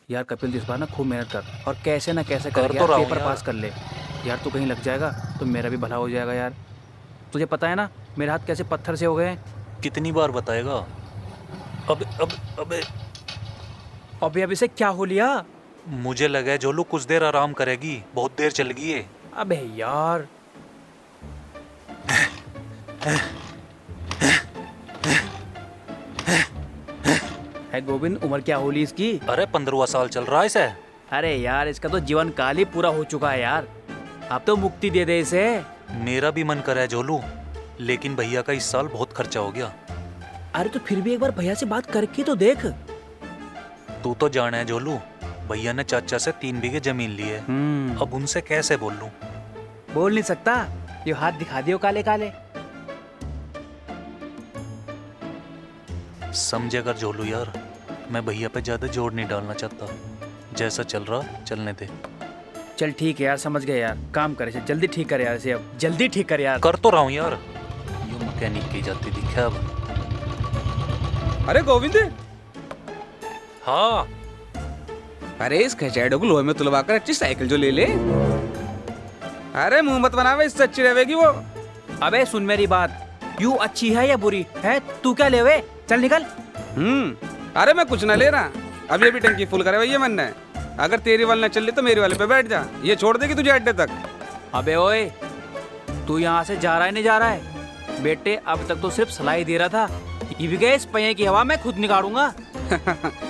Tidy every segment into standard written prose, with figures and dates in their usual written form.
यार कपिल इस बार ना खूब मेहनत कर और कैसे ना कैसे कर करके तो यार रहा हूँ पेपर यार। पास कर ले। यार तू कहीं लग जाएगा तो मेरा भी भला हो जाएगा यार। तुझे पता है ना मेरे हाथ कैसे पत्थर से हो गए हैं। कितनी बार बताएगा? अबे अभी अभी से क्या हो लिया? मुझे लगा है जोलू कुछ देर आराम करेगी, बहुत देर चल गई है। अबे यार है गोविंद, उम्र क्या होली इसकी? अरे 15वां साल चल रहा है इसे। अरे यार इसका तो जीवन काल ही पूरा हो चुका है यार। अब तो मुक्ति दे दे इसे। मेरा भी मन कर रहा है जोलू, लेकिन भैया का इस साल बहुत खर्चा हो गया। अरे तो फिर भी एक बार भैया से बात करके तो देख। तू तो जाना है जोलू, भैया ने चाचा से 3 बीघे जमीन ली है। अब उनसे कैसे बोल लूं? बोल नहीं सकता, ये हाथ दिखा दियो काले काले। समझे कर जोलू यार, मैं भैया पे ज्यादा जोर नहीं डालना चाहता। जैसा चल रहा चलने दे। चल ठीक है यार, समझ गए यार। काम करे इसे, जल्दी ठीक कर यार इसे, अब जल्दी ठीक कर यार। कर तो रहा हूँ यार। यू मैकेनिक की जाती दिखा अब। अरे गोविंद, हाँ अरे इस खचैडो को लोहे में तुलवा कर अच्छी साइकिल जो ले ले। अरे मुंह मत बनावे, इससे अच्छी रहेगी वो। अबे सुन मेरी बात, यू अच्छी है या बुरी है? तू क्या ले वे? चल निकल। अरे मैं कुछ ना ले रहा, अब ये भी टंकी फुल करे भैया मन ने। अगर तेरी वाली ना चल रही तो मेरी वाले पे बैठ जा, ये छोड़ देगी तुझे अड्डे तक। अबे ओए, तू यहाँ से जा रहा है नहीं जा रहा है? बेटे अब तक तो सिर्फ सलाई दे रहा था, ये भी गए इस पहिए की हवा मैं खुद निकालूंगा।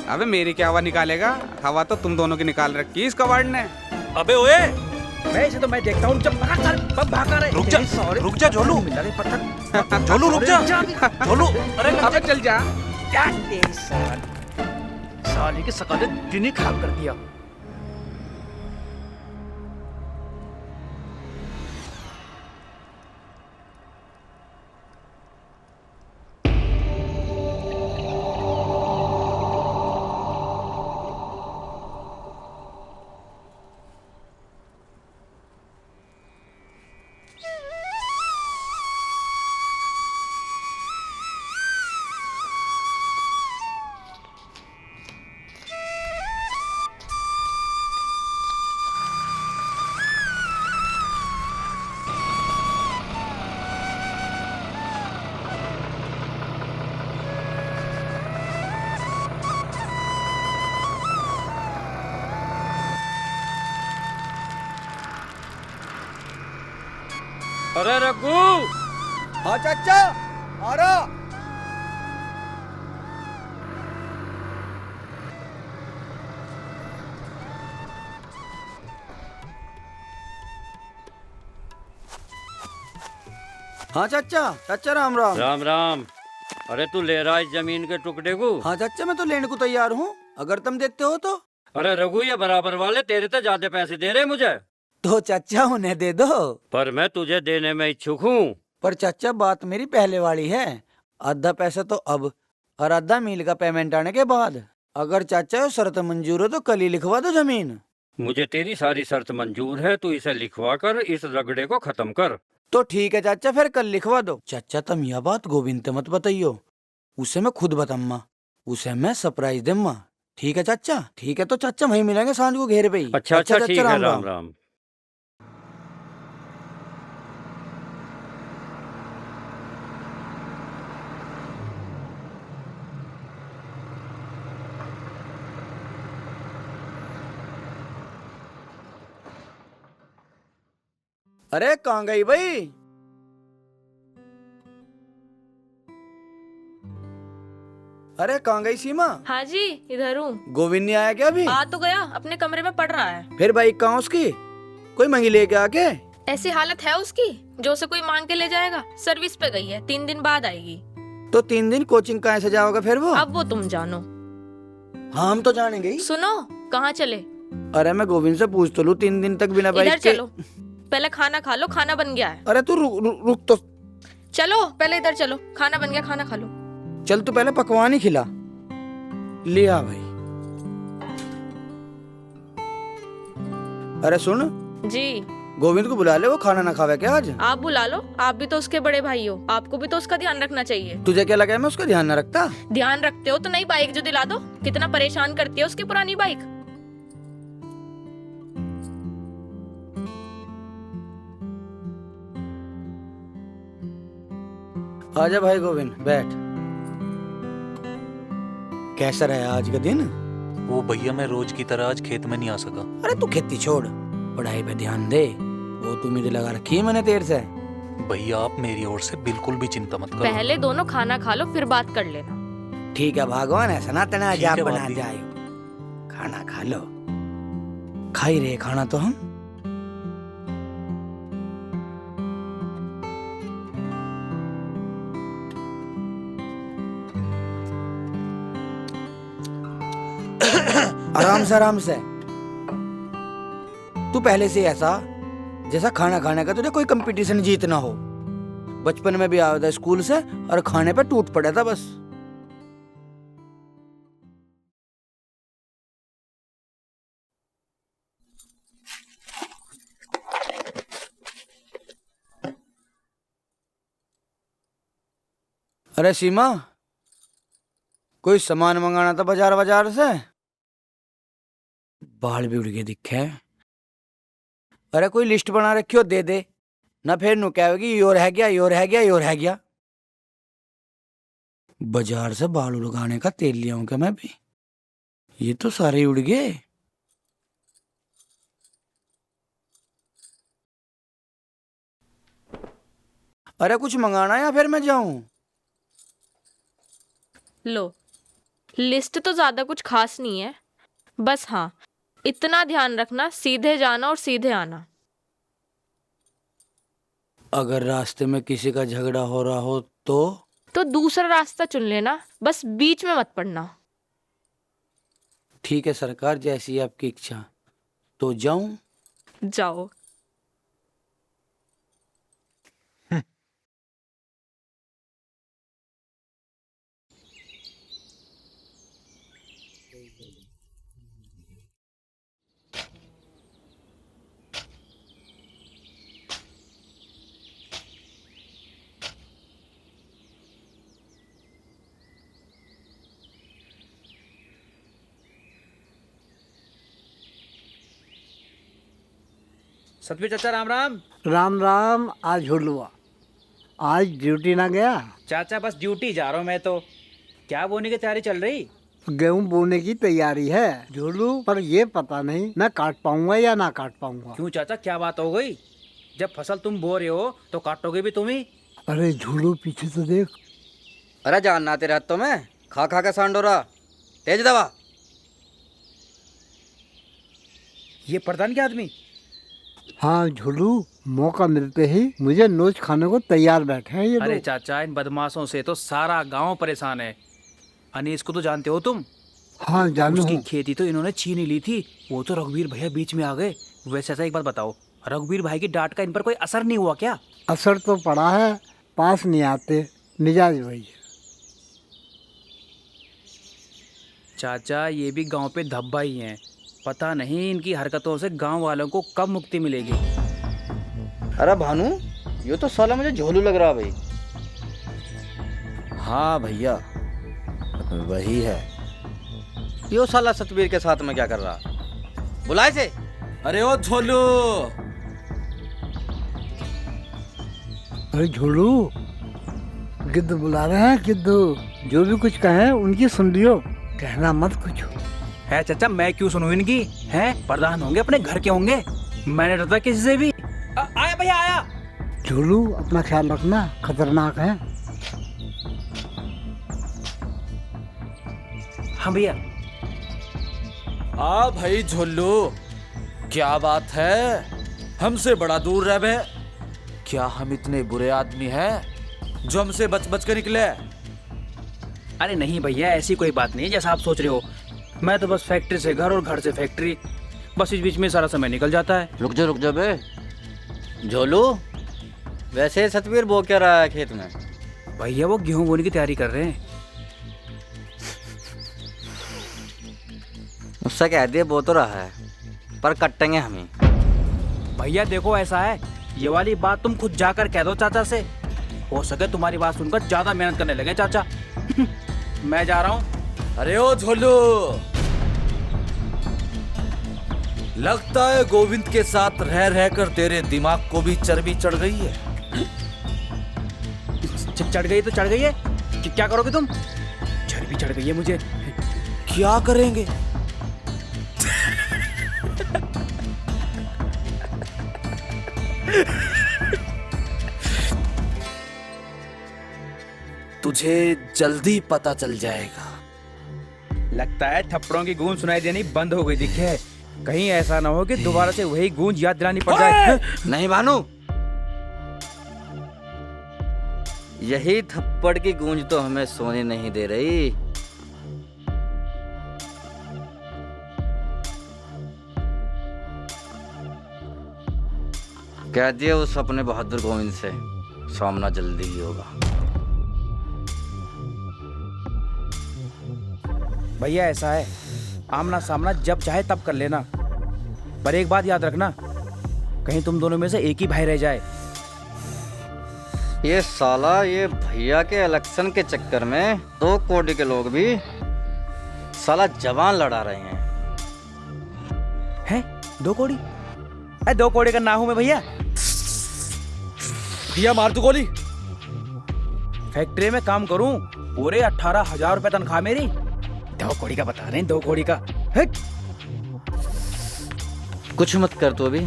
अबे मेरी क्या हवा निकालेगा, हवा तो तुम दोनों की निकाल रखी इस कबाड़ ने। अबे ओए मैं इसे तो मैं देखता हूँ जब भागा रहे। रुक जा जोलू। पत्थर जोलू रुक जा। जोलू अरे अबे चल जा। साली की शकल ने दिन ही खराब कर दिया। अरे रघु, हाँ चाचा आ रहा। हाँ चाचा, चाचा राम राम। राम राम। अरे तू ले रहा है इस जमीन के टुकड़े को? हाँ चाचा, मैं तो लेने को तैयार हूँ, अगर तुम देखते हो तो। अरे रघु, ये बराबर वाले तेरे तो ज्यादा पैसे दे रहे मुझे। तो चाचा उन्हें दे दो। पर मैं तुझे देने में इच्छुक हूँ। पर चाचा बात मेरी पहले वाली है, आधा पैसा तो अब और आधा मील का पेमेंट आने के बाद। अगर चाचा ये शर्त मंजूर हो तो कल ही लिखवा दो जमीन। मुझे तेरी सारी शर्त मंजूर है, तू इसे लिखवा कर इस रगड़े को खत्म कर। तो ठीक है चाचा, फिर कल लिखवा दो। चाचा तुम यह बात गोविंद से मत बताइयो, उसे मैं खुद बताऊंगा, उसे मैं सरप्राइज दूंगा। ठीक है चाचा? ठीक है, तो चाचा वहीं मिलेंगे सांझ को घेरे पे ही। अच्छा अच्छा ठीक है, राम राम। अरे कहाँ गई भाई? अरे कहाँ गई सीमा? हाँ जी, इधर हूँ। गोविंद नहीं आया क्या अभी? आ तो गया, अपने कमरे में पड़ रहा है। फिर बाइक कहाँ उसकी? कोई मंगी लेके आके? ऐसी हालत है उसकी जो उसे कोई मांग के ले जाएगा। सर्विस पे गई है, 3 दिन बाद आएगी। तो 3 दिन कोचिंग कहाँ से जाओगे फिर वो? अब वो तुम जानो। हाँ हम तो जानेंगे ही। सुनो, कहाँ चले? अरे मैं गोविंद से पूछ तो लूं, 3 दिन तक बिना बाइक इधर के। चलो, पहले खाना खा लो, खाना बन गया है। अरे तू रुक तो। चलो पहले इधर चलो, खाना बन गया, खाना खा लो। चल तू पहले पकवान ही खिला। लिया भाई। अरे सुन जी। गोविंद को बुला ले, वो खाना ना खावे क्या आज? आप बुला लो, आप भी तो उसके बड़े भाई हो, आपको भी तो उसका ध्यान रखना चाहिए। तुझे क्या लगा है मैं उसका ध्यान न रखता? ध्यान रखते हो तो नई बाइक जो दिला दो। कितना परेशान करती है उसकी पुरानी बाइक। आजा भाई गोविंद, बैठ। कैसा रहा आज का दिन? वो भैया मैं रोज की तरह आज खेत में नहीं आ सका। अरे तू खेती छोड़, पढ़ाई पे ध्यान दे। वो तू मुझे लगा रखी है मैंने देर से। भैया आप मेरी ओर से बिल्कुल भी चिंता मत करो। पहले दोनों खाना खा लो फिर बात कर लेना। ठीक है भगवान, ऐसा ना तना ठीक है, अजाब बना भाभी। जाए। खाना खा लो, खाई रहे खाना तो हम। आराम से आराम से। तू पहले से ऐसा जैसा खाना खाने का तुझे कोई कंपटीशन जीतना हो। बचपन में भी आया था स्कूल से और खाने पे टूट पड़ा था बस। अरे सीमा, कोई सामान मंगाना था बाजार बाजार से। बाल भी उड़ गए दिखे। अरे कोई लिस्ट बना रखी हो दे दे ना, फिर नु क्या होगी योर है गया योर है गया योर है गया। बाजार से बाल उड़गाने का तेल लिया हूं क्या मैं भी? ये तो सारे उड़ गए। अरे कुछ मंगाना है या फिर मैं जाऊं? लो, लिस्ट तो ज्यादा कुछ खास नहीं है, बस हाँ इतना ध्यान रखना सीधे जाना और सीधे आना। अगर रास्ते में किसी का झगड़ा हो रहा हो तो दूसरा रास्ता चुन लेना, बस बीच में मत पड़ना। ठीक है सरकार, जैसी आपकी इच्छा। तो जाऊं? जाओ। सतवीर चाचा राम राम। राम राम। आज झुलुआ, आज ड्यूटी ना गया? चाचा बस ड्यूटी जा रहा हूँ मैं तो। क्या बोने की तैयारी चल रही? गेहूं बोने की तैयारी है झोलू, पर ये पता नहीं मैं काट पाऊंगा या ना काट पाऊंगा। क्यों चाचा, क्या बात हो गई? जब फसल तुम बो रहे हो तो काटोगे भी तुम ही। अरे झोलू पीछे तो देख। अरे जानना तेरे हाथों में खा खा के सांडोरा, तेज दवा। ये प्रधान के आदमी? हाँ झोलू, मौका मिलते ही मुझे नोच खाने को तैयार बैठे हैं ये अरे लोग। चाचा, इन बदमाशों से तो सारा गांव परेशान है। अनीस को तो जानते हो तुम? हाँ जानू उसकी हूँ। खेती तो इन्होंने छीन ही ली थी। वो तो रघुवीर भैया बीच में आ गए। वैसे ऐसा एक बात बताओ, रघुवीर भाई की डांट का इन पर कोई असर नहीं हुआ क्या? असर तो पड़ा है, पास नहीं आते, मिजाज वही है। चाचा ये भी गांव पे धब्बा ही हैं। पता नहीं इनकी हरकतों से गांव वालों को कब मुक्ति मिलेगी। अरे भानु, ये तो साला मुझे झोलू लग रहा भाई। हाँ भैया वही है। यो साला सतवीर के साथ में क्या कर रहा? बुलाए से। अरे ओ झोलू, अरे झोलू, गिद्ध बुला रहे हैं गिद्ध। जो भी कुछ कहें उनकी सुन लियो, कहना मत कुछ। है चाचा, मैं क्यों सुनूं इनकी? हैं प्रधान होंगे, अपने घर के होंगे। मैंने डरता किसी से भी। आया भैया आया। झोलू अपना ख्याल रखना, खतरनाक है। हाँ भैया। आ भाई झोलू, क्या बात है? हमसे बड़ा दूर रह बे। क्या हम इतने बुरे आदमी हैं जो हमसे बच बच के निकले? अरे नहीं भैया, ऐसी कोई बात नहीं जैसा आप सोच रहे हो। मैं तो बस फैक्ट्री से घर और घर से फैक्ट्री, बस इस बीच में सारा समय निकल जाता है। रुक जा बे झोलू। वैसे सतवीर बो क्या रहा है खेत में? भैया वो गेहूं बोने की तैयारी कर रहे हैं। उससे कह दिए बो तो रहा है, पर कटेंगे हमें। भैया देखो ऐसा है, ये वाली बात तुम खुद जाकर कह दो चाचा से। हो सके तुम्हारी बात सुनकर ज्यादा मेहनत करने लगे चाचा। मैं जा रहा हूँ। अरे ओ झोलू, लगता है गोविंद के साथ रह रहकर तेरे दिमाग को भी चर्बी चढ़ गई है। चढ़ गई तो चढ़ गई है, क्या करोगे तुम? चर्बी चढ़ गई है मुझे। क्या करेंगे? तुझे जल्दी पता चल जाएगा। लगता है थप्पड़ों की गूंज सुनाई देनी बंद हो गई दिखे। कहीं ऐसा ना हो कि दोबारा से वही गूंज याद दिलानी पड़ जाए। नहीं भानु, यही थप्पड़ की गूंज तो हमें सोने नहीं दे रही। कह दिया उस अपने बहादुर गोविंद से, सामना जल्दी ही होगा। भैया ऐसा है, आमना सामना जब चाहे तब कर लेना, पर एक बात याद रखना, कहीं तुम दोनों में से एक ही भाई रह जाए। ये साला ये भैया के इलेक्शन के चक्कर में 2 कोड़ी के लोग भी साला जवान लड़ा रहे हैं। हैं 2 कोड़ी? 2 कोड़ी का ना हूं मैं भैया। भैया मार तू गोली। फैक्ट्री में काम करूं, पूरे 18,000 रुपए तनख्वाह मेरी। 2 कोड़ी का बता रहे हैं, 2 कोड़ी का। हट। कुछ मत कर तू अभी,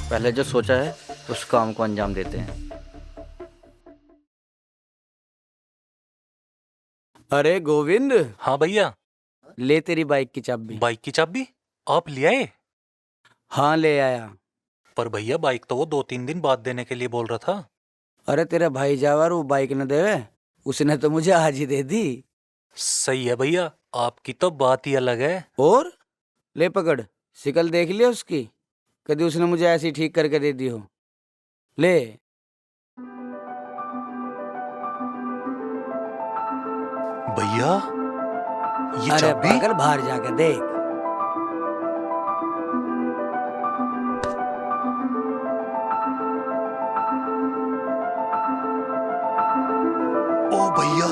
पहले जो सोचा है उस काम को अंजाम देते हैं। अरे गोविंद, हाँ भैया। ले तेरी बाइक की चाबी। बाइक की चाबी आप ले आए? हाँ ले आया। पर भैया बाइक तो वो 2-3 दिन बाद देने के लिए बोल रहा था। अरे तेरा भाई जावर वो बाइक न देवे, उसने तो मुझे आज ही दे दी। सही है भैया, आपकी तो बात ही अलग है। और ले पकड़, शिकल देख लिया उसकी, कभी उसने मुझे ऐसी ठीक करके दे दी हो। ले। भैया ये अरे चाबी? पागल, बाहर जाकर देख। ओ भैया,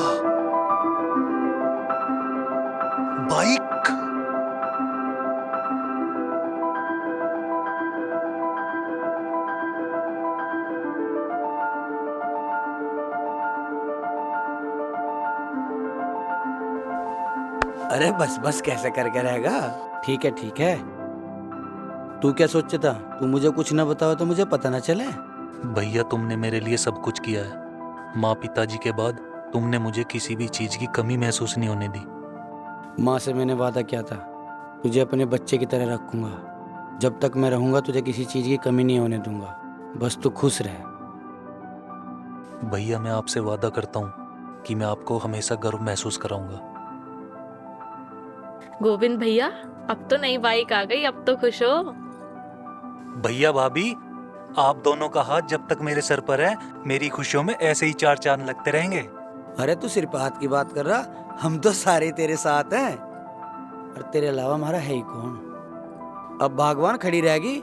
बाइक। अरे बस बस कैसे करके रहेगा। ठीक है ठीक है। तू क्या सोचता, तू मुझे कुछ ना बताओ तो मुझे पता ना चले। भैया तुमने मेरे लिए सब कुछ किया है। माँ पिताजी के बाद तुमने मुझे किसी भी चीज की कमी महसूस नहीं होने दी। माँ से मैंने वादा किया था, तुझे अपने बच्चे की तरह रखूंगा। जब तक मैं रहूंगा तुझे किसी चीज की कमी नहीं होने दूंगा, बस तू खुश रह। भैया मैं आपसे वादा करता हूँ कि मैं आपको हमेशा गर्व महसूस कराऊंगा। गोविंद भैया, अब तो नई बाइक आ गई, अब तो खुश हो? भैया भाभी, आप दोनों का हाथ जब तक मेरे सर पर है, मेरी खुशियों में ऐसे ही 4 चांद लगते रहेंगे। अरे तू सिर्फ हाथ की बात कर रहा, हम तो सारे तेरे साथ हैं, और तेरे अलावा हमारा है ही कौन। अब भगवान खड़ी रहेगी,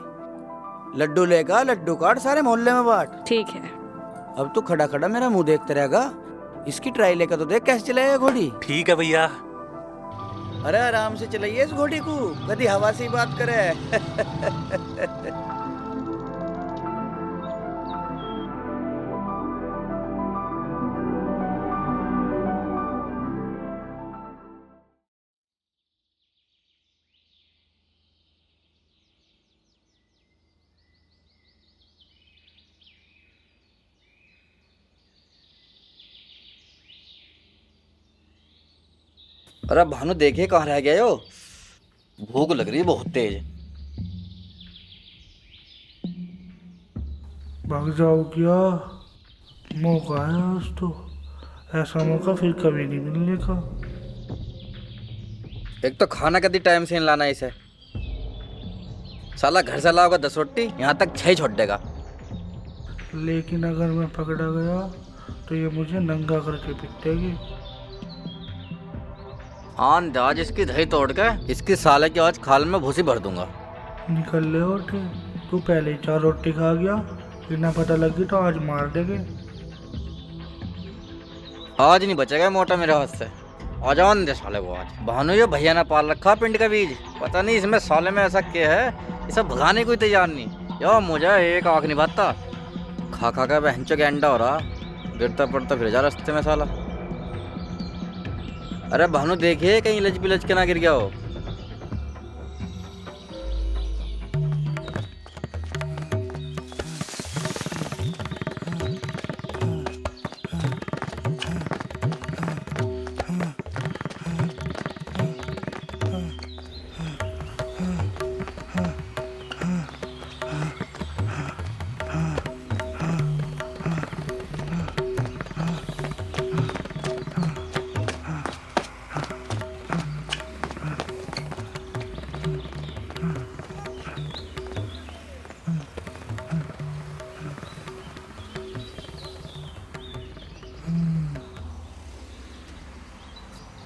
लड्डू लेकर लड्डू काट सारे मोहल्ले में बांट। ठीक है। अब तू खड़ा खड़ा मेरा मुंह देखते रहेगा, इसकी ट्राई लेकर तो देख कैसे चलाएगा घोड़ी। ठीक है भैया। अरे आराम से चलाइए इस घोड़ी को, कभी हवा से ही बात करे। अरे भानु देखिए कहाँ रह गए हो, भूख लग रही है बहुत तेज। भाग जाओ क्या, मौका है आज तो, ऐसा मौका फिर कभी नहीं मिलने का। एक तो खाना कभी टाइम से नहीं लाना इसे, साला घर से लाओगा 10 रोटी, यहाँ तक 6 छोड़ देगा। लेकिन अगर मैं पकड़ा गया तो ये मुझे नंगा करके पिटेगी। आज इसकी दही तोड़ के इसकी साले की आज खाल में भूसी भर दूंगा। निकल ले उठे, तू पहले ही 4 रोटी खा गया, बिना पता लगी तो आज मार देगे। आज नहीं बचेगा मोटा मेरे हाथ से, आ जाओ दे साले को आज। भानु ये भैया ने पाल रखा पिंड का बीज, पता नहीं इसमें साले में ऐसा क्या है, इसे भगाने कोई तैयार नहीं। यो मुझे एक आँख नहीं भाता, खा खा कर बहनचों के अंडा हो रहा। गिरता पड़ता फिर जा रास्ते में साला। अरे भानु देखिए कहीं लज बिलज के ना गिर गया हो।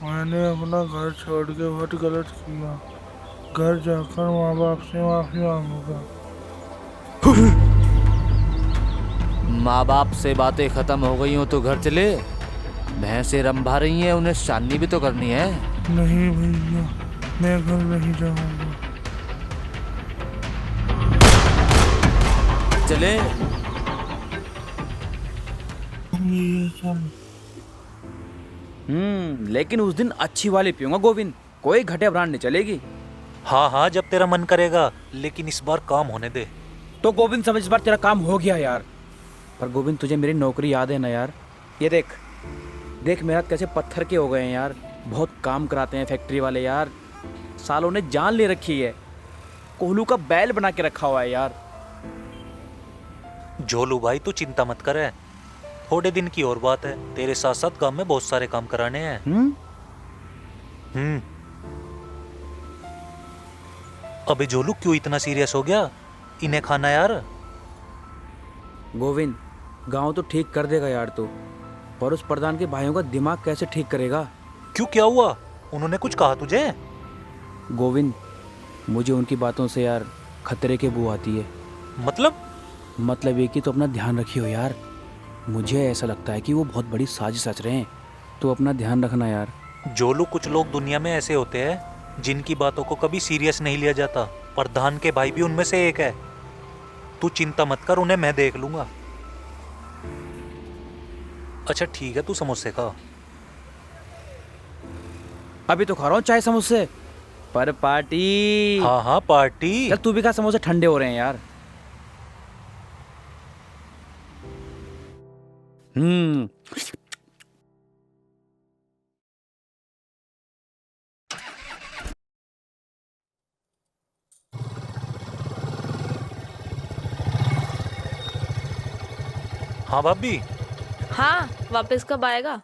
मैंने अपना घर छोड़ के बहुत गलत किया। घर जाकर माँ बाप से माफी मांगूंगा। माँ बाप से बातें खत्म हो गई हो तो घर चले। भैंसें रंभा रही हैं, उन्हें शानी भी तो करनी है। नहीं भैया, मैं घर नहीं जाऊंगा। चले। ये चल। लेकिन उस दिन अच्छी वाली पीऊंगा गोविंद, कोई घटिया ब्रांड नहीं चलेगी। हाँ हाँ, जब तेरा मन करेगा, लेकिन इस बार काम होने दे। तो गोविंद समझ, इस बार तेरा काम हो गया यार। पर गोविंद तुझे मेरी नौकरी याद है ना यार? ये देख देख मेरे हाथ कैसे पत्थर के हो गए हैं यार। बहुत काम कराते हैं फैक्ट्री वाले यार, सालों ने जान ले रखी है। कोहलू का बैल बना के रखा हुआ है यार। झोलू भाई तू चिंता मत कर, थोड़े दिन की और बात है। तेरे साथ साथ गांव में बहुत सारे काम कराने हैं। अबे झोलू क्यों इतना सीरियस हो गया? इन्हें खाना यार। गोविंद गांव तो ठीक कर देगा यार तू, पर उस प्रधान के भाइयों का दिमाग कैसे ठीक करेगा? क्यों, क्या हुआ? उन्होंने कुछ कहा तुझे? गोविंद मुझे उनकी बातों से यार खतरे की बू आती है। मतलब ये कि तो अपना ध्यान रखियो यार। मुझे ऐसा लगता है कि वो बहुत बड़ी साजिश रच रहे हैं, तो अपना ध्यान रखना यार। झोलू कुछ लोग दुनिया में ऐसे होते हैं जिनकी बातों को कभी सीरियस नहीं लिया जाता। प्रधान के भाई भी उनमें से एक है। तू चिंता मत कर, उन्हें मैं देख लूंगा। अच्छा ठीक है, तू समोसे खा। अभी तो खा रहा हूँ चाय समोसे, पर पार्टी। हाँ हाँ पार्टी। चल तू भी खा, समोसे ठंडे हो रहे हैं यार। हाँ भाभी। हाँ, वापस कब आएगा?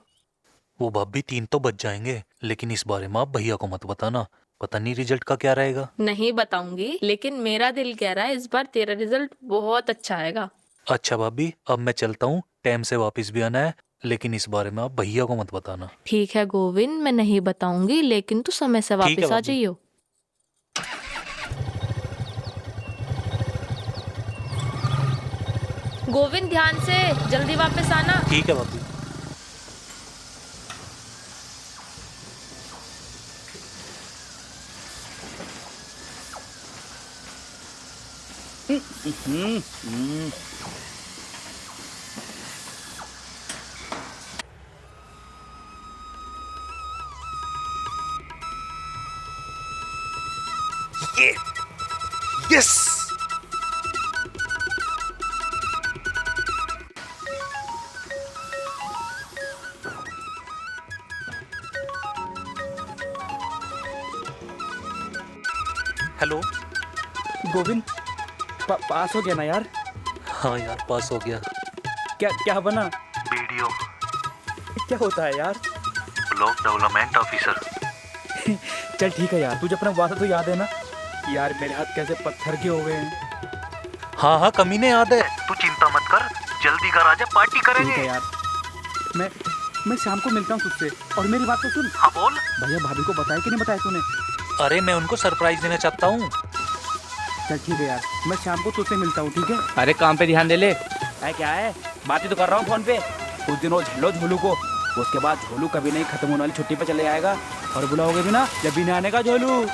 वो भाभी 3 तो बज जाएंगे, लेकिन इस बारे में आप भैया को मत बताना। पता नहीं रिजल्ट का क्या रहेगा। नहीं बताऊंगी, लेकिन मेरा दिल कह रहा है इस बार तेरा रिजल्ट बहुत अच्छा आएगा। अच्छा भाभी, अब मैं चलता हूँ, टाइम से वापस भी आना है, लेकिन इस बारे में आप भैया को मत बताना। ठीक है गोविंद, मैं नहीं बताऊंगी, लेकिन तू समय से ठीक है वापस आ भाभी। जाइयो। गोविंद ध्यान से, जल्दी वापस आना। ठीक है भाभी। यस। हेलो। गोविंद पास हो गया ना यार? हाँ यार, पास हो गया। क्या क्या बना? वीडियो। क्या होता है यार? Block development officer. चल ठीक है यार, तुझे अपना वादा तो याद है ना? यार मेरे हाथ कैसे पत्थर के हो गए हैं। हाँ हाँ, कमीने याद है। तू चिंता मत कर, जल्दी घर आजा, पार्टी ठीक है करेंगे। यार, मैं शाम को मिलता हूँ तुझसे। और मेरी बात तो सुन। हाँ बोल। भैया भाभी को बताया कि नहीं बताया तूने? अरे मैं उनको सरप्राइज देना चाहता हूँ। चल ठीक है यार, मैं शाम को तुझसे मिलता हूँ, ठीक है? अरे काम पे ध्यान दे ले। क्या है, बातें तो कर रहा हूँ फोन पे। कुछ दिन वो झेलो झोलू को, उसके बाद झोलू कभी नहीं खत्म होने वाली छुट्टी पे चले आएगा, और बुलाओगे भी ना जब भी नहीं आने का झोलू।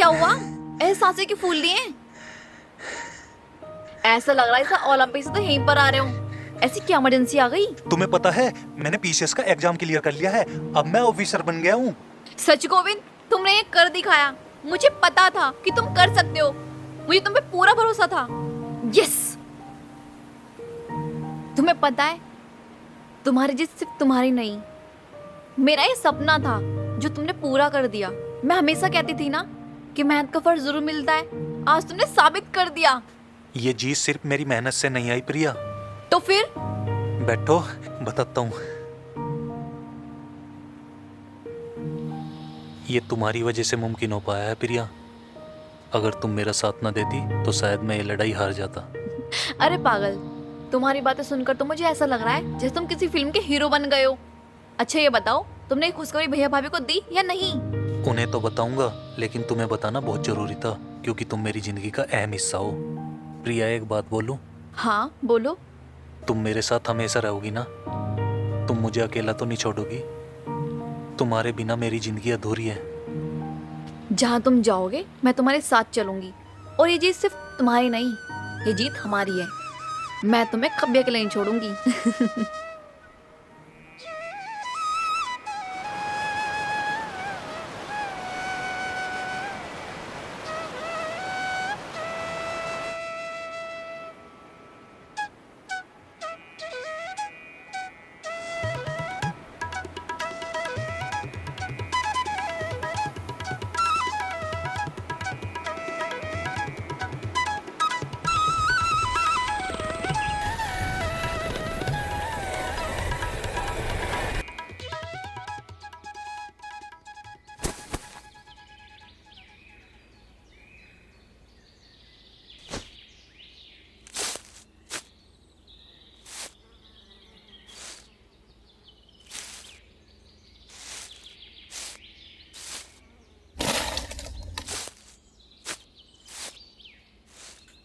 क्या हुआ? ऐसे सांसें क्यों फूल लिए? ऐसा लग रहा है इसे ओलंपिक से तो यहीं पर आ रहे हो। ऐसी क्या इमरजेंसी आ गई? तुम्हें पता है मैंने पीसीएस का एग्जाम क्लियर कर लिया है, अब मैं ऑफिसर बन गया हूँ। सच गोविंद, तुमने ये कर दिखाया। मुझे पता था कि तुम कर सकते हो। मुझे तुम पे पूरा भरोसा था। यस। तुम्हें पता है, तुम्हारी जीत सिर्फ तुम्हारी नहीं, मेरा ये सपना था जो तुमने पूरा कर दिया। मैं हमेशा कहती थी ना कि मेहनत का फल जरूर मिलता है। आज तुमने साबित कर दिया। ये जीत सिर्फ मेरी मेहनत से नहीं आई प्रिया। तो फिर? बैठो, बताता हूँ। ये तुम्हारी वजह से मुमकिन हो पाया है प्रिया। अगर तुम मेरा साथ ना देती तो शायद मैं ये लड़ाई हार जाता। अरे पागल, तुम्हारी बातें सुनकर तो मुझे ऐसा लग रहा है जैसे तुम किसी फिल्म के हीरो बन गए हो। अच्छा ये बताओ, तुमने खुशखबरी भैया भाभी को दी या नहीं? उन्हें तो बताऊंगा, लेकिन तुम्हें बताना बहुत जरूरी था क्योंकि तुम मेरी जिंदगी का अहम हिस्सा हो। प्रिया एक बात बोलूं? हाँ बोलो। तुम मेरे साथ हमेशा रहोगी ना? तुम मुझे अकेला तो नहीं छोड़ोगी? तुम्हारे बिना मेरी जिंदगी अधूरी है। जहाँ तुम जाओगे मैं तुम्हारे साथ चलूंगी। और ये जीत सिर्फ तुम्हारी नहीं, ये जीत हमारी है। मैं तुम्हें कभी अकेले नहीं छोड़ूंगी।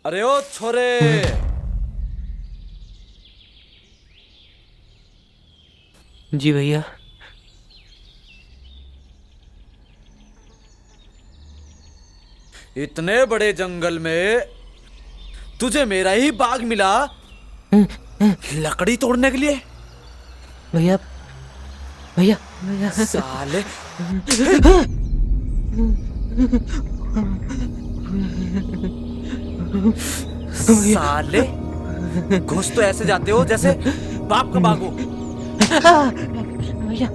अरे ओ छोरे, जी भैया। इतने बड़े जंगल में तुझे मेरा ही बाग मिला लकड़ी तोड़ने के लिए? भैया भैया भैया साले। साले, घुस तो ऐसे जाते हो जैसे बाप का बाग हो। भैया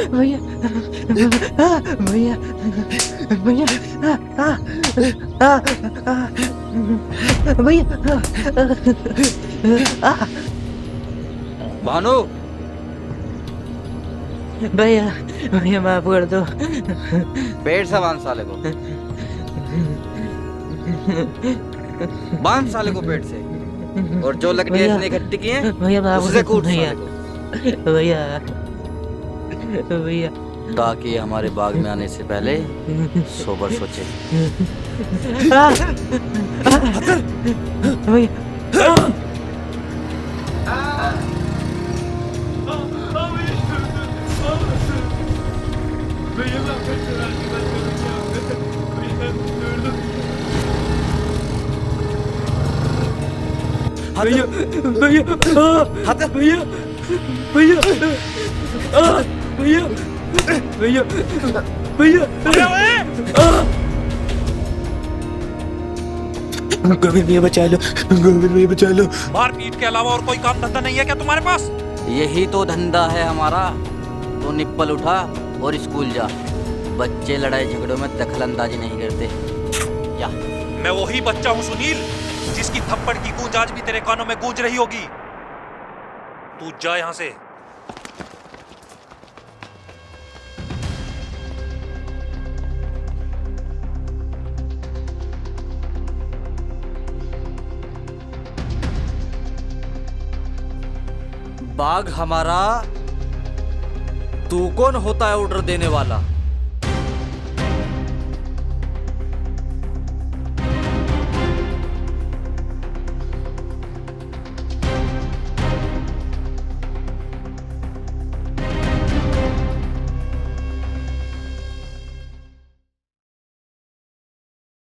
भैया भैया भैया भैया भानु, भैया भैया माफ कर दो। पेट से बांध साले को, बांध साले को पेट से। और जो लकड़ी इसने इकट्ठी की है भैया माफ उससे कर दो कूट भैया। साले को, भैया भैया ताकि हमारे बाग में आने से पहले 100 बार सोचे। भैया भैया भैया हाथ भैया भैया भैया भैया भैया गोविंद भैया बचा लो, गोविंद भैया बचा लो। मारपीट के अलावा और कोई काम धंधा नहीं है क्या तुम्हारे पास? यही तो धंधा है हमारा। तो निप्पल उठा और स्कूल जा। बच्चे लड़ाई झगड़ों में दखल अंदाजी नहीं करते। जा। मैं वही बच्चा हूँ सुनील, जिसकी थप्पड़ की गूंज आज भी तेरे कानों में गूंज रही होगी। तू जा यहाँ से। बाग हमारा, तू कौन होता है ऑर्डर देने वाला?